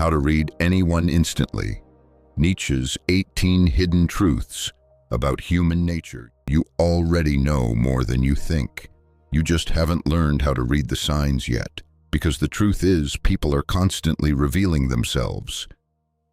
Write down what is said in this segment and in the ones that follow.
How to Read Anyone Instantly. Nietzsche's 18 Hidden Truths about Human Nature. You already know more than you think. You just haven't learned how to read the signs yet, because the truth is, people are constantly revealing themselves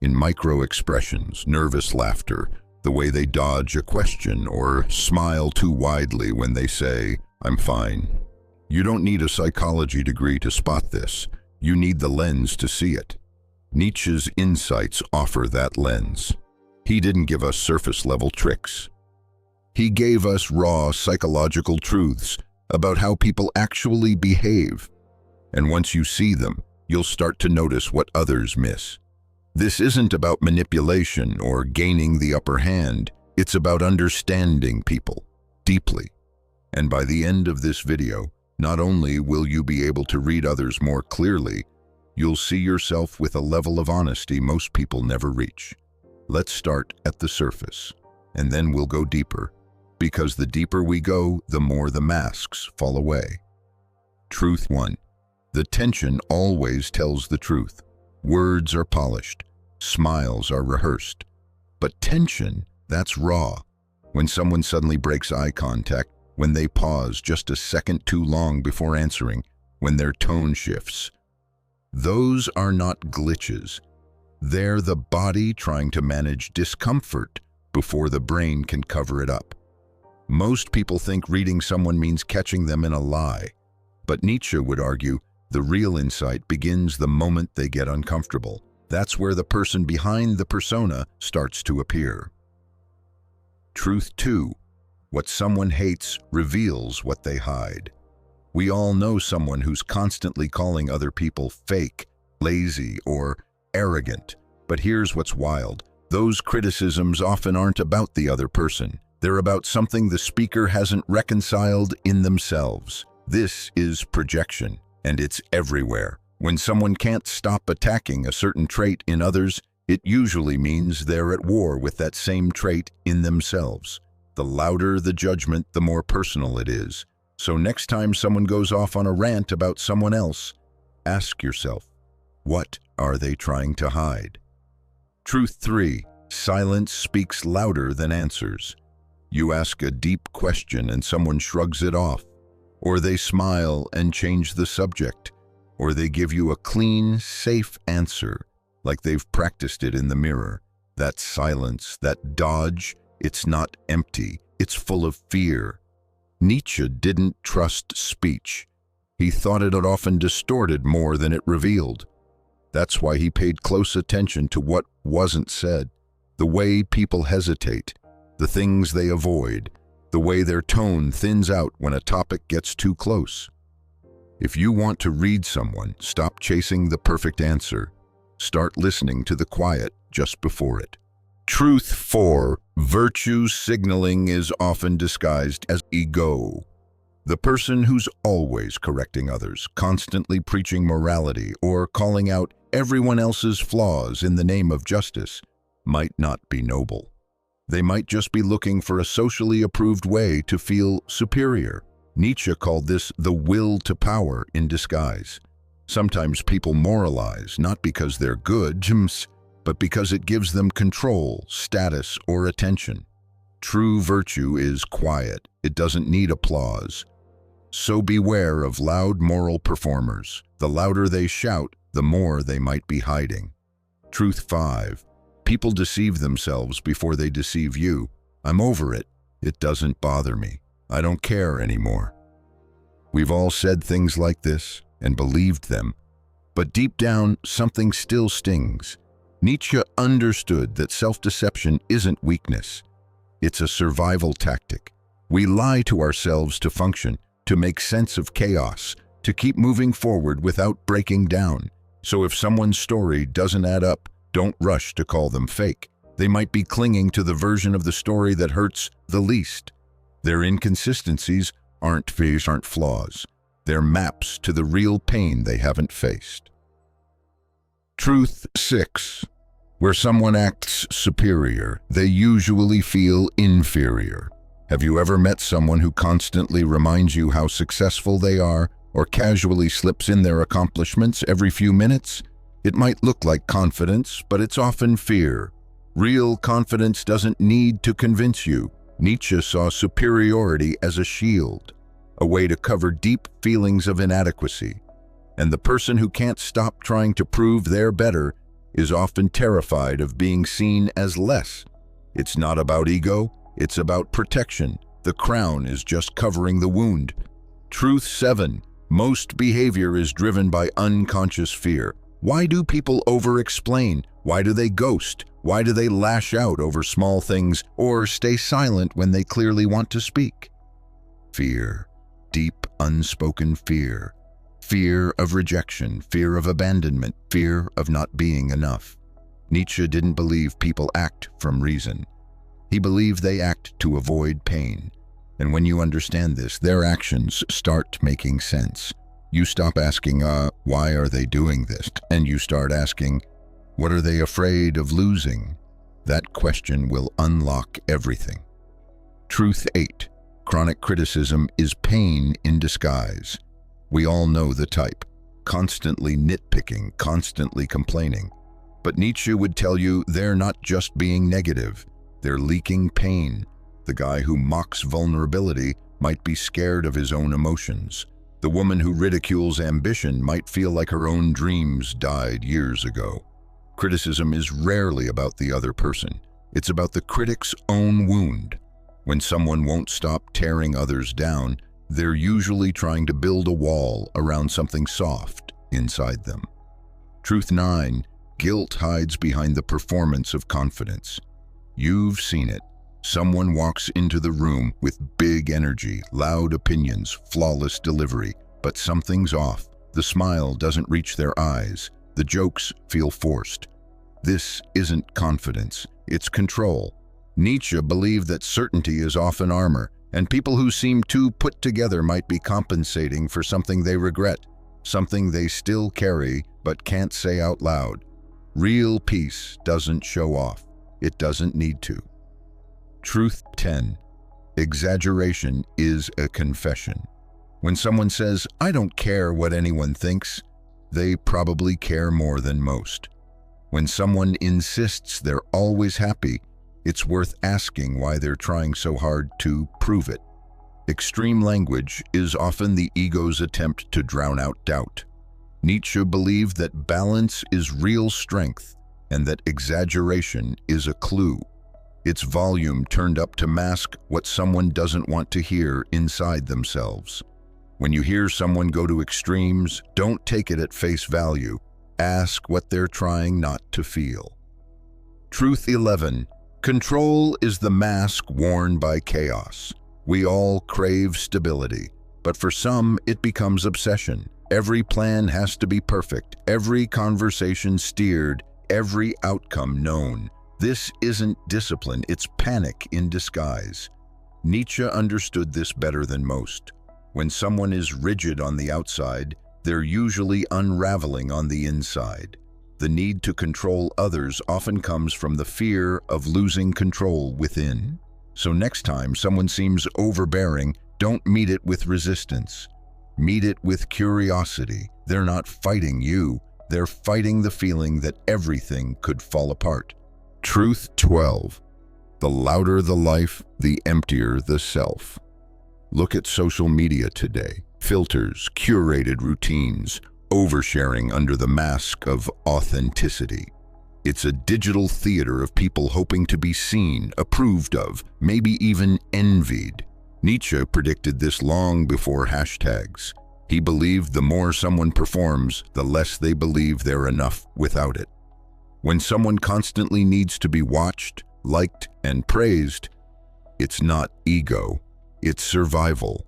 in micro-expressions, nervous laughter, the way they dodge a question, or smile too widely when they say, "I'm fine." You don't need a psychology degree to spot this. You need the lens to see it. Nietzsche's insights offer that lens. He didn't give us surface-level tricks. He gave us raw psychological truths about how people actually behave. And once you see them, you'll start to notice what others miss. This isn't about manipulation or gaining the upper hand. It's about understanding people deeply. And by the end of this video, not only will you be able to read others more clearly, you'll see yourself with a level of honesty most people never reach. Let's start at the surface, and then we'll go deeper, because the deeper we go, the more the masks fall away. Truth 1. The tension always tells the truth. Words are polished, smiles are rehearsed. But tension, that's raw. When someone suddenly breaks eye contact, when they pause just a second too long before answering, when their tone shifts. Those are not glitches. They're the body trying to manage discomfort before the brain can cover it up. Most people think reading someone means catching them in a lie, but Nietzsche would argue the real insight begins the moment they get uncomfortable. That's where the person behind the persona starts to appear. Truth 2. What someone hates reveals what they hide. We all know someone who's constantly calling other people fake, lazy, or arrogant. But here's what's wild. Those criticisms often aren't about the other person. They're about something the speaker hasn't reconciled in themselves. This is projection, and it's everywhere. When someone can't stop attacking a certain trait in others, it usually means they're at war with that same trait in themselves. The louder the judgment, the more personal it is. So next time someone goes off on a rant about someone else, ask yourself, what are they trying to hide? Truth 3. Silence speaks louder than answers. You ask a deep question and someone shrugs it off, or they smile and change the subject, or they give you a clean, safe answer, like they've practiced it in the mirror. That silence, that dodge, it's not empty, it's full of fear. Nietzsche didn't trust speech. He thought it often distorted more than it revealed. That's why he paid close attention to what wasn't said, the way people hesitate, the things they avoid, the way their tone thins out when a topic gets too close. If you want to read someone, stop chasing the perfect answer. Start listening to the quiet just before it. Truth 4. Virtue signaling is often disguised as ego. The person who's always correcting others, constantly preaching morality, or calling out everyone else's flaws in the name of justice, might not be noble. They might just be looking for a socially approved way to feel superior. Nietzsche called this the will to power in disguise. Sometimes people moralize, not because they're good, but because it gives them control, status, or attention. True virtue is quiet. It doesn't need applause. So beware of loud moral performers. The louder they shout, the more they might be hiding. Truth 5. People deceive themselves before they deceive you. I'm over it. It doesn't bother me. I don't care anymore. We've all said things like this and believed them, but deep down, something still stings. Nietzsche understood that self-deception isn't weakness. It's a survival tactic. We lie to ourselves to function, to make sense of chaos, to keep moving forward without breaking down. So if someone's story doesn't add up, don't rush to call them fake. They might be clinging to the version of the story that hurts the least. Their inconsistencies aren't flaws. They're maps to the real pain they haven't faced. Truth 6. Where someone acts superior, they usually feel inferior. Have you ever met someone who constantly reminds you how successful they are, or casually slips in their accomplishments every few minutes? It might look like confidence, but it's often fear. Real confidence doesn't need to convince you. Nietzsche saw superiority as a shield, a way to cover deep feelings of inadequacy. And the person who can't stop trying to prove they're better is often terrified of being seen as less. It's not about ego, it's about protection. The crown is just covering the wound. Truth 7. Most behavior is driven by unconscious fear. Why do people over-explain? Why do they ghost? Why do they lash out over small things or stay silent when they clearly want to speak? Fear. Deep, unspoken fear. Fear of rejection, fear of abandonment, fear of not being enough. Nietzsche didn't believe people act from reason. He believed they act to avoid pain. And when you understand this, their actions start making sense. You stop asking, why are they doing this? And you start asking, what are they afraid of losing? That question will unlock everything. Truth 8. Chronic criticism is pain in disguise. We all know the type. Constantly nitpicking, constantly complaining. But Nietzsche would tell you they're not just being negative. They're leaking pain. The guy who mocks vulnerability might be scared of his own emotions. The woman who ridicules ambition might feel like her own dreams died years ago. Criticism is rarely about the other person. It's about the critic's own wound. When someone won't stop tearing others down, they're usually trying to build a wall around something soft inside them. Truth 9. Guilt hides behind the performance of confidence. You've seen it. Someone walks into the room with big energy, loud opinions, flawless delivery, but something's off. The smile doesn't reach their eyes. The jokes feel forced. This isn't confidence, it's control. Nietzsche believed that certainty is often armor, and people who seem too put together might be compensating for something they regret, something they still carry but can't say out loud. Real peace doesn't show off. It doesn't need to. Truth 10. Exaggeration is a confession. When someone says, I don't care what anyone thinks, they probably care more than most. When someone insists they're always happy, it's worth asking why they're trying so hard to prove it. Extreme language is often the ego's attempt to drown out doubt. Nietzsche believed that balance is real strength and that exaggeration is a clue. Its volume turned up to mask what someone doesn't want to hear inside themselves. When you hear someone go to extremes, don't take it at face value. Ask what they're trying not to feel. Truth 11. Control is the mask worn by chaos. We all crave stability, but for some it becomes obsession. Every plan has to be perfect, every conversation steered, every outcome known. This isn't discipline, it's panic in disguise. Nietzsche understood this better than most. When someone is rigid on the outside, they're usually unraveling on the inside. The need to control others often comes from the fear of losing control within. So next time someone seems overbearing, don't meet it with resistance. Meet it with curiosity. They're not fighting you, they're fighting the feeling that everything could fall apart. Truth 12. The louder the life, the emptier the self. Look at social media today. Filters, curated routines, oversharing under the mask of authenticity. It's a digital theater of people hoping to be seen, approved of, maybe even envied. Nietzsche predicted this long before hashtags. He believed the more someone performs, the less they believe they're enough without it. When someone constantly needs to be watched, liked, and praised, it's not ego, it's survival.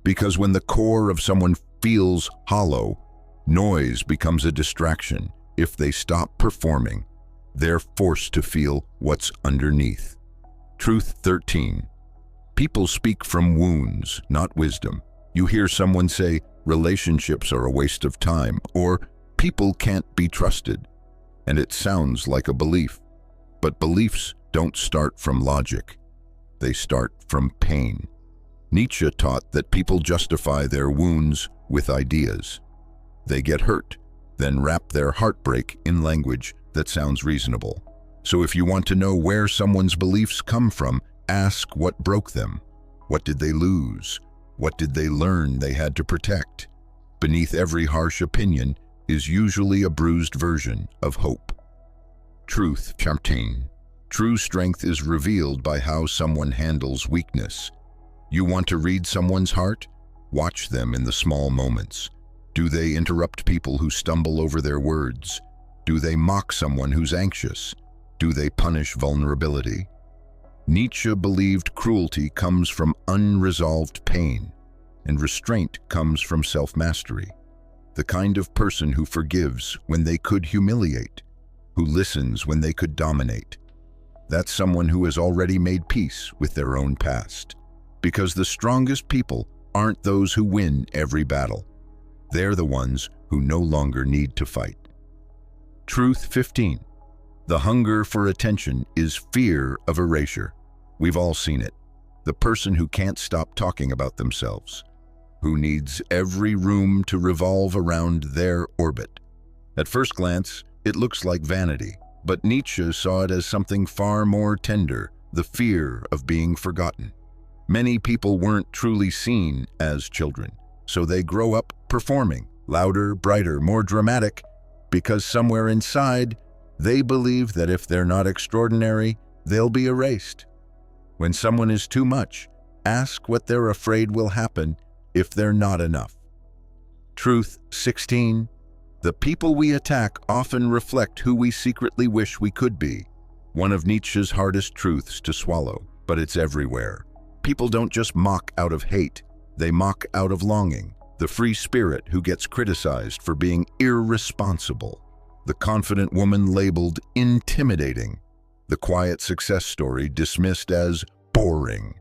Because when the core of someone feels hollow, noise becomes a distraction. If they stop performing, they're forced to feel what's underneath. Truth 13. People speak from wounds, not wisdom. You hear someone say, relationships are a waste of time, or people can't be trusted. And it sounds like a belief. But beliefs don't start from logic. They start from pain. Nietzsche taught that people justify their wounds with ideas. They get hurt, then wrap their heartbreak in language that sounds reasonable. So if you want to know where someone's beliefs come from, ask what broke them. What did they lose? What did they learn they had to protect? Beneath every harsh opinion is usually a bruised version of hope. Truth, Champagne. True strength is revealed by how someone handles weakness. You want to read someone's heart? Watch them in the small moments. Do they interrupt people who stumble over their words? Do they mock someone who's anxious? Do they punish vulnerability? Nietzsche believed cruelty comes from unresolved pain, and restraint comes from self-mastery. The kind of person who forgives when they could humiliate, who listens when they could dominate. That's someone who has already made peace with their own past. Because the strongest people aren't those who win every battle. They're the ones who no longer need to fight. Truth 15. The hunger for attention is fear of erasure. We've all seen it. The person who can't stop talking about themselves, who needs every room to revolve around their orbit. At first glance, it looks like vanity, but Nietzsche saw it as something far more tender, the fear of being forgotten. Many people weren't truly seen as children, so they grow up performing, louder, brighter, more dramatic, because somewhere inside, they believe that if they're not extraordinary, they'll be erased. When someone is too much, ask what they're afraid will happen if they're not enough. Truth 16. The people we attack often reflect who we secretly wish we could be. One of Nietzsche's hardest truths to swallow, but it's everywhere. People don't just mock out of hate, they mock out of longing. The free spirit who gets criticized for being irresponsible. The confident woman labeled intimidating. The quiet success story dismissed as boring.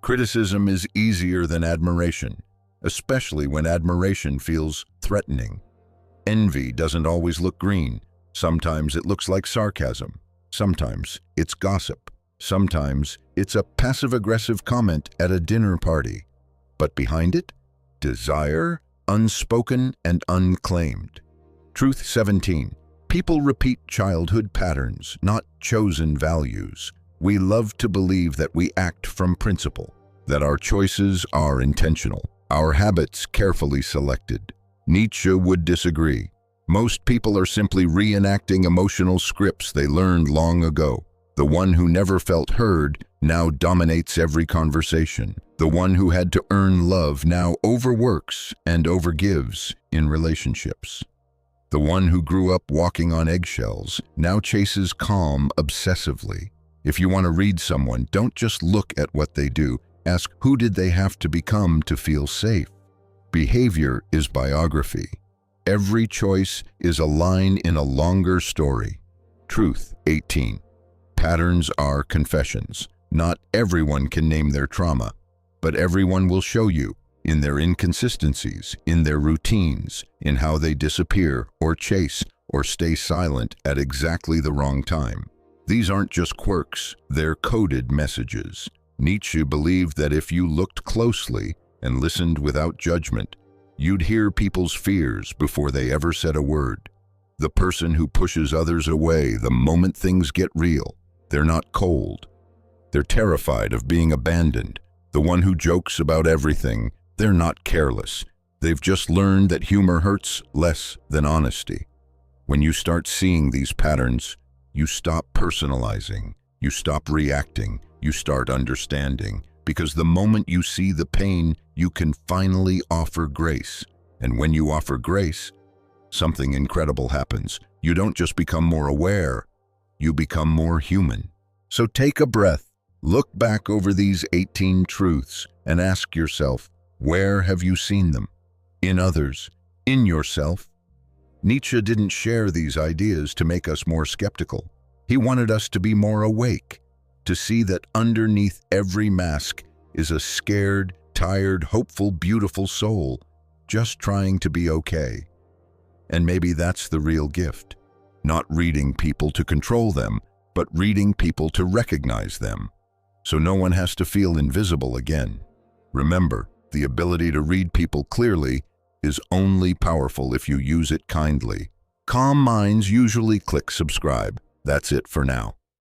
Criticism is easier than admiration, especially when admiration feels threatening. Envy doesn't always look green. Sometimes it looks like sarcasm. Sometimes it's gossip. Sometimes it's a passive-aggressive comment at a dinner party. But behind it, desire, unspoken and unclaimed. Truth 17. People repeat childhood patterns, not chosen values. We love to believe that we act from principle, that our choices are intentional, our habits carefully selected. Nietzsche would disagree. Most people are simply reenacting emotional scripts they learned long ago. The one who never felt heard now dominates every conversation. The one who had to earn love now overworks and overgives in relationships. The one who grew up walking on eggshells now chases calm obsessively. If you want to read someone, don't just look at what they do. Ask, who did they have to become to feel safe? Behavior is biography. Every choice is a line in a longer story. Truth 18. Patterns are confessions. Not everyone can name their trauma, but everyone will show you in their inconsistencies, in their routines, in how they disappear or chase or stay silent at exactly the wrong time. These aren't just quirks, they're coded messages. Nietzsche believed that if you looked closely and listened without judgment, you'd hear people's fears before they ever said a word. The person who pushes others away the moment things get real, they're not cold. They're terrified of being abandoned. The one who jokes about everything, they're not careless. They've just learned that humor hurts less than honesty. When you start seeing these patterns, you stop personalizing, you stop reacting, you start understanding. Because the moment you see the pain, you can finally offer grace. And when you offer grace, something incredible happens. You don't just become more aware, you become more human. So take a breath, look back over these 18 truths, and ask yourself, where have you seen them? In others? In yourself? Nietzsche didn't share these ideas to make us more skeptical. He wanted us to be more awake, to see that underneath every mask is a scared, tired, hopeful, beautiful soul, just trying to be okay. And maybe that's the real gift. Not reading people to control them, but reading people to recognize them, so no one has to feel invisible again. Remember, the ability to read people clearly is only powerful if you use it kindly. Calm minds usually click subscribe. That's it for now.